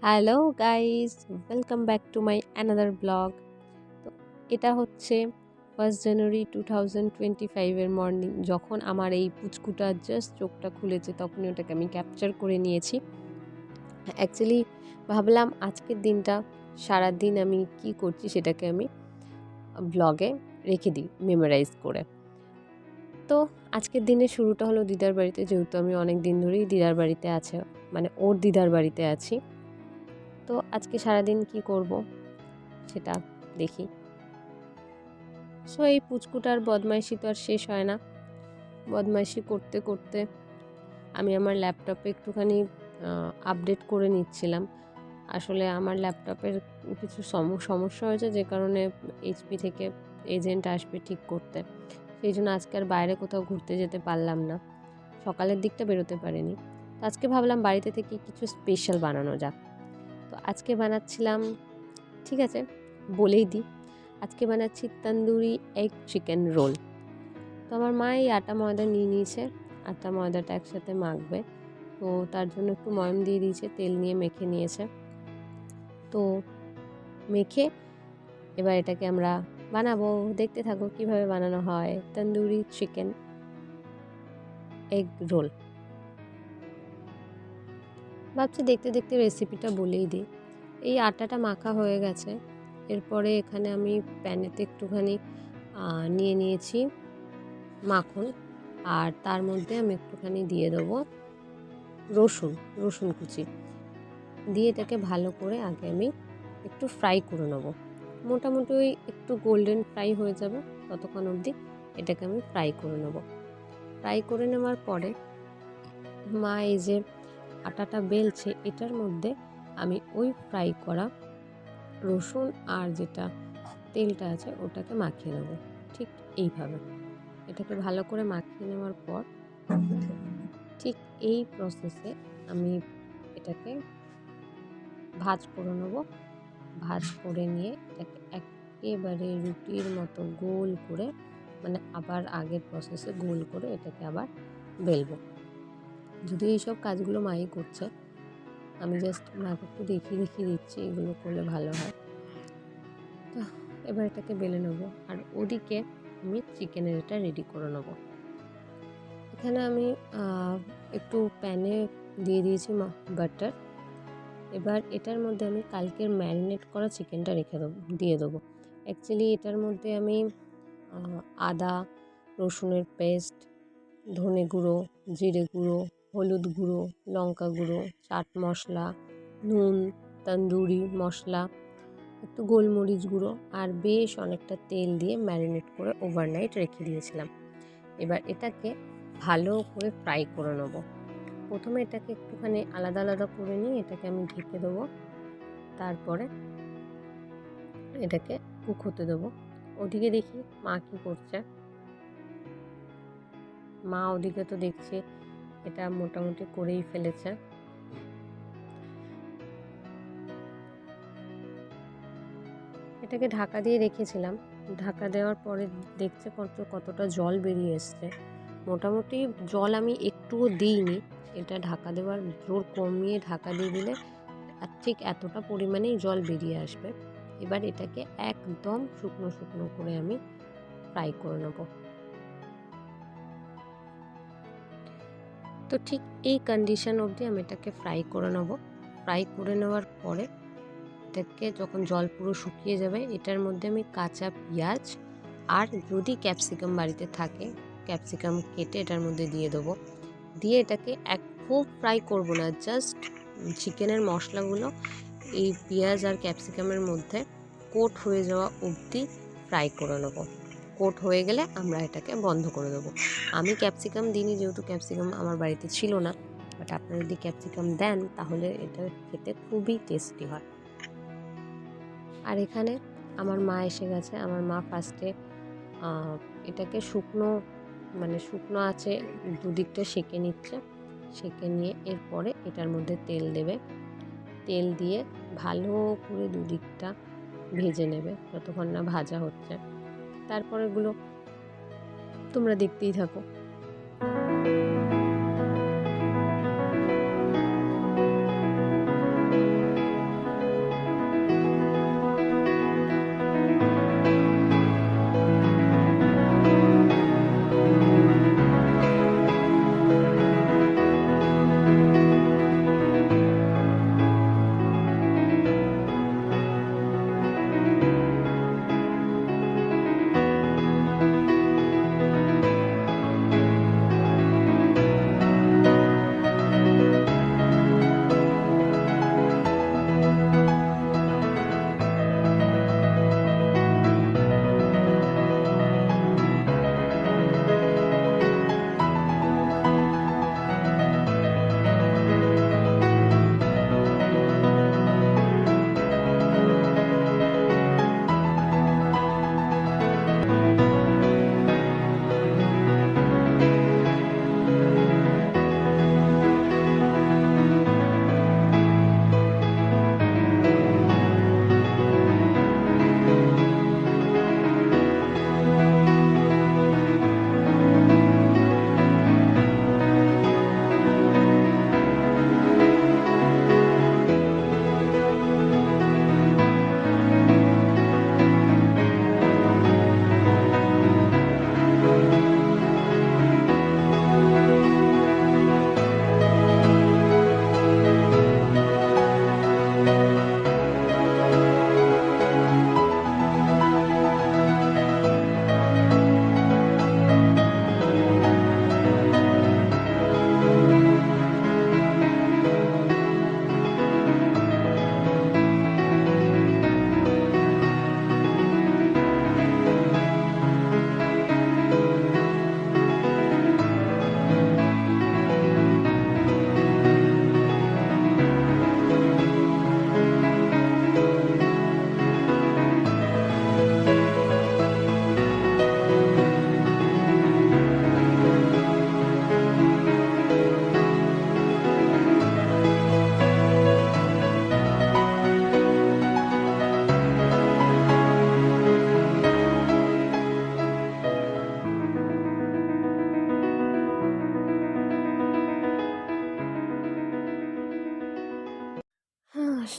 Hello guys, welcome back to my another blog. তো এটা হচ্ছে 1 জানুয়ারি 2025 মর্নিং, যখন আমার এই পুচকুটা জাস্ট চোখটা খুলেছে তখনই ওটাকে আমি ক্যাপচার করে নিয়েছি। অ্যাকচুয়ালি ভাবলাম আজকের দিনটা সারাদিন আমি কি করছি সেটাকে আমি ব্লগে রেখে দিই মেমোরাইজ করে। তো আজকের দিনের শুরুটা হলো দিদার বাড়িতে, যেহেতু আমি অনেক দিন ধরেই দিদার বাড়িতে আছে, মানে ওর দিদার বাড়িতে আছি। তো আজকে সারাদিন কি করব সেটা দেখি। সো এই পুচকুটার বদমাইশি তো আর শেষ হয় না। বদমাইশি করতে করতে আমি আমার ল্যাপটপে একটুখানি আপডেট করে নিচ্ছিলাম। আসলে আমার ল্যাপটপের কিছু সমস্যা হয়েছে, যে কারণে এইচপি থেকে এজেন্ট আসবে ঠিক করতে। সেই জন্য আজকে আর বাইরে কোথাও ঘুরতে যেতে পারলাম না, সকালের দিকটা বেরোতে পারিনি। তো আজকে ভাবলাম বাড়িতে থেকে কিছু স্পেশাল বানানো যাক। তো আজকে বানাচ্ছিলাম, ঠিক আছে বলেই দিই, আজকে বানাচ্ছি তন্দুরি এগ চিকেন রোল। তো আমার মা এই আটা ময়দা নিয়ে নিয়েছে, আটা ময়দাটা একসাথে মাখবে। তো তার জন্য একটু ময়ম দিয়ে দিয়েছে, তেল নিয়ে মেখে নিয়েছে। তো মেখে এবার এটাকে আমরা বানাবো। দেখতে থাকো কিভাবে বানানো হয় তন্দুরি চিকেন এগ রোল। ভাবছি দেখতে দেখতে রেসিপিটা বলেই দিই। এই আটাটা মাখা হয়ে গেছে। এরপরে এখানে আমি প্যানেতে একটুখানি নিয়ে নিয়েছি মাখন, আর তার মধ্যে আমি একটুখানি দিয়ে দেবো রসুন কুচি দিয়ে এটাকে ভালো করে আগে আমি একটু ফ্রাই করে নেব। মোটামুটি ওই একটু গোল্ডেন ফ্রাই হয়ে যাবে ততক্ষণ অবধি এটাকে আমি ফ্রাই করে নেব। ফ্রাই করে নেওয়ার পরে মা এই যে আটাটা বেলছে, এটার মধ্যে আমি ওই ফ্রাই করা রসুন আর যেটা তেলটা আছে ওটাকে মাখিয়ে নেব। ঠিক এইভাবে এটাকে ভালো করে মাখিয়ে নেওয়ার পর ঠিক এই প্রসেসে আমি এটাকে ভাজ করে নেব। ভাজ করে নিয়ে এটাকে একেবারে রুটির মতো গোল করে, মানে আবার আগের প্রসেসে গোল করে এটাকে আবার বেলবো। যদিও এইসব কাজগুলো মাই করছে, আমি জাস্ট মাকে একটু দেখিয়ে দিচ্ছি এগুলো করলে ভালো হয়। তো এবার এটাকে বেলে নেবো, আর ওদিকে আমি চিকেনের এটা রেডি করে নেবো। এখানে আমি একটু প্যানে দিয়ে দিয়েছি বাটার। এবার এটার মধ্যে আমি কালকের ম্যারিনেট করা চিকেনটা দিয়ে দেবো। অ্যাকচুয়ালি এটার মধ্যে আমি আদা রসুনের পেস্ট, ধনে গুঁড়ো, জিরে গুঁড়ো, হলুদ গুঁড়ো, লঙ্কা গুঁড়ো, চাট মশলা, নুন, তন্দুরি মশলা, একটু গোলমরিচ গুঁড়ো আর বেশ অনেকটা তেল দিয়ে ম্যারিনেট করে ওভারনাইট রেখে দিয়েছিলাম। এবার এটাকে ভালো করে ফ্রাই করে নেব। প্রথমে এটাকে একটুখানি আলাদা আলাদা করে নিয়ে এটাকে আমি ঢেকে দেবো। তারপরে এটাকে কুক হতে দেবো। ওদিকে দেখি মা কী করছে। মা ওদিকে তো দেখছি এটা মোটামুটি করেই ফেলেছে। এটাকে ঢাকা দিয়ে রেখেছিলাম। ঢাকা দেওয়ার পরে দেখছে কতটা জল বেরিয়ে এসছে। মোটামুটি জল আমি একটুও দিইনি, এটা ঢাকা দেওয়ার জোর কমিয়ে ঢাকা দিয়ে দিলে আর ঠিক এতটা পরিমাণেই জল বেরিয়ে আসবে। এবার এটাকে একদম শুকনো শুকনো করে আমি ফ্রাই করে নেব। তো ঠিক এই কন্ডিশন অবধি আমি এটাকে ফ্রাই করে নেব। ফ্রাই করে নেওয়ার পরে এটাকে যখন জল পুরো শুকিয়ে যাবে, এটার মধ্যে আমি কাঁচা পেঁয়াজ আর যদি ক্যাপসিকাম বাড়িতে থাকে ক্যাপসিকাম কেটে এটার মধ্যে দিয়ে দেবো। দিয়ে এটাকে খুব ফ্রাই করব না, জাস্ট চিকেনের মশলাগুলো এই পেঁয়াজ আর ক্যাপসিকামের মধ্যে কোট হয়ে যাওয়া অবধি ফ্রাই করে নেবো। কোট হয়ে গেলে আমরা এটাকে বন্ধ করে দেবো। আমি ক্যাপসিকাম দিইনি, যেহেতু ক্যাপসিকাম আমার বাড়িতে ছিল না, বাট আপনারা যদি ক্যাপসিকাম দেন তাহলে এটা খেতে খুবই টেস্টি হয়। আর এখানে আমার মা এসে গেছে। আমার মা ফার্স্টে এটাকে শুকনো আছে দুদিকটা সেঁকে নিচ্ছে। সেঁকে নিয়ে এরপরে এটার মধ্যে তেল দেবে। তেল দিয়ে ভালো করে দুদিকটা ভেজে নেবে যতক্ষণ না ভাজা হচ্ছে। তারপর এগুলো তোমরা দেখতেই থাকো।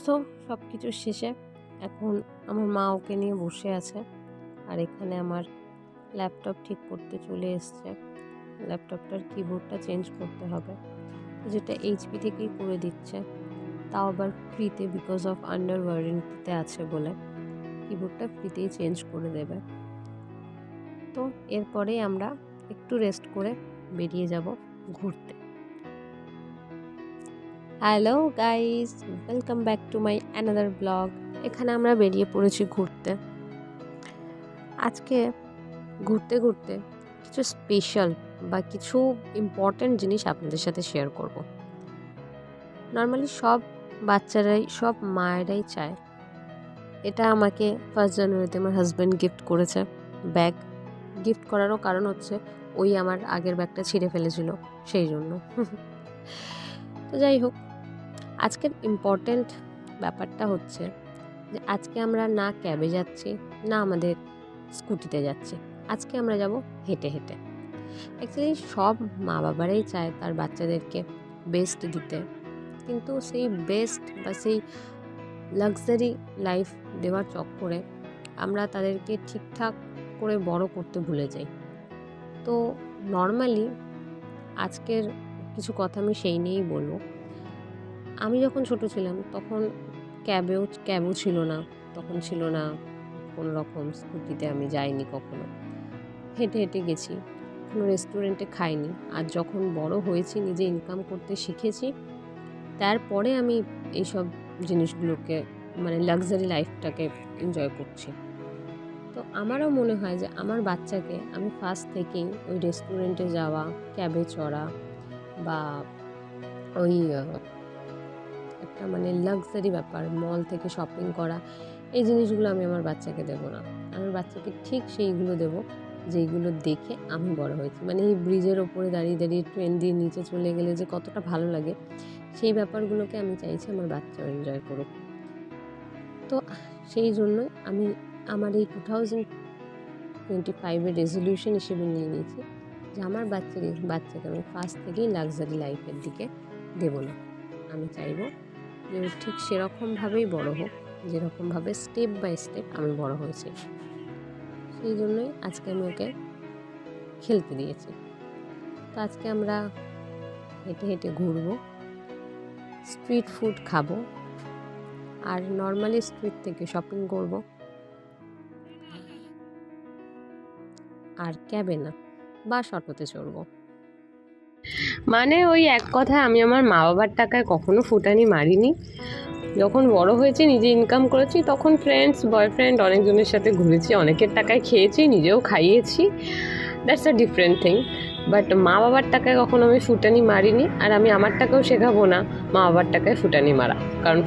তো সব কিছু শেষে এখন আমার মা ওকে নিয়ে বসে আছে, আর এখানে আমার ল্যাপটপ ঠিক করতে চলে এসছে। ল্যাপটপটার কিবোর্ডটা চেঞ্জ করতে হবে, যেটা এইচপি থেকেই করে দিচ্ছে, তাও আবার ফ্রিতে, বিকজ অফ আন্ডার ওয়ারেন্টিতে আছে বলে কিবোর্ডটা ফ্রিতেই চেঞ্জ করে দেবে। তো এরপরেই আমরা একটু রেস্ট করে বেরিয়ে যাব ঘুরতে। Hello guys, welcome back to my another blog. এখানে আমরা বেরিয়ে পড়েছি ঘুরতে। আজকে ঘুরতে ঘুরতে কিছু স্পেশাল বা কিছু ইম্পর্ট্যান্ট জিনিস আপনাদের সাথে শেয়ার করব। নর্মালি সব বাচ্চারাই, সব মায়েরাই চায়। এটা আমাকে 1 জানুয়ারিতে আমার হাজব্যান্ড গিফট করেছে ব্যাগ। গিফট করারও কারণ হচ্ছে ওই আমার আগের ব্যাগটা ছিঁড়ে ফেলেছিল, সেই জন্য। তো যাই হোক, আজকের ইম্পর্ট্যান্ট ব্যাপারটা হচ্ছে যে আজকে আমরা না ক্যাবে যাচ্ছি, না আমাদের স্কুটিতে যাচ্ছি। আজকে আমরা যাব হেঁটে হেঁটে। অ্যাকচুয়ালি সব মা বাবারাই চায় তার বাচ্চাদেরকে বেস্ট দিতে, কিন্তু সেই বেস্ট বা সেই লাক্সারি লাইফ দেওয়ার চক্করে আমরা তাদেরকে ঠিকঠাক করে বড় করতে ভুলে যাই। তো নর্মালি আজকের কিছু কথা আমি সেই নিয়েই বলবো। আমি যখন ছোট ছিলাম তখন ক্যাবও ছিল না, তখন ছিল না কোনো রকম স্কুটিতে আমি যাইনি কখনো, হেঁটে হেঁটে গেছি, কোনো রেস্টুরেন্টে খাইনি। আর যখন বড় হয়েছি, নিজে ইনকাম করতে শিখেছি, তারপরে আমি এইসব জিনিসগুলোকে, মানে লাক্সারি লাইফটাকে এনজয় করছি। তো আমারও মনে হয় যে আমার বাচ্চাকে আমি ফার্স্ট থেকেই ওই রেস্টুরেন্টে যাওয়া, ক্যাবে চড়া বা ওই একটা মানে লাক্সারি ব্যাপার, মল থেকে শপিং করা, এই জিনিসগুলো আমি আমার বাচ্চাকে দেবো না। আমার বাচ্চাকে ঠিক সেইগুলো দেবো যেইগুলো দেখে আমি বড় হয়েছি। মানে এই ব্রিজের ওপরে দাঁড়িয়ে দাঁড়িয়ে ট্রেন দিয়ে নিচে চলে গেলে যে কতটা ভালো লাগে, সেই ব্যাপারগুলোকে আমি চাইছি আমার বাচ্চাও এনজয় করুক। তো সেই জন্যই আমি আমার এই 2025-এর রেজলিউশন হিসেবে নিয়ে নিয়েছি যে আমার বাচ্চাকে আমি ফার্স্ট থেকেই লাক্সারি লাইফের দিকে দেবো না। আমি চাইবো যে ও ঠিক সেরকমভাবেই বড় হোক, যেরকমভাবে স্টেপ বাই স্টেপ আমি বড় হয়েছি। সেই জন্যই আজকে আমি ওকে খেলতে দিয়েছি। তো আজকে আমরা হেঁটে হেঁটে ঘুরবো, স্ট্রিট ফুড খাবো, আর নর্মালি স্ট্রিট থেকে শপিং করব, আর ক্যাবে না, বাস অটোতে চড়বো। মানে ওই এক কথায়, আমি আমার মা বাবার টাকায় কখনো ফুটানি মারিনি। যখন বড় হয়েছি, নিজে ইনকাম করেছি, তখন ফ্রেন্ডস, বয়ফ্রেন্ড, অনেকজনের সাথে ঘুরেছি, অনেকের টাকায় খেয়েছি, নিজেও খাইয়েছি, that's a different thing. But মা বাবার টাকায় কখনো আমি ফুটানি মারিনি, আর আমি আমার টাকাও শেখাবো না মা বাবার টাকায় ফুটানি মারা, কারণ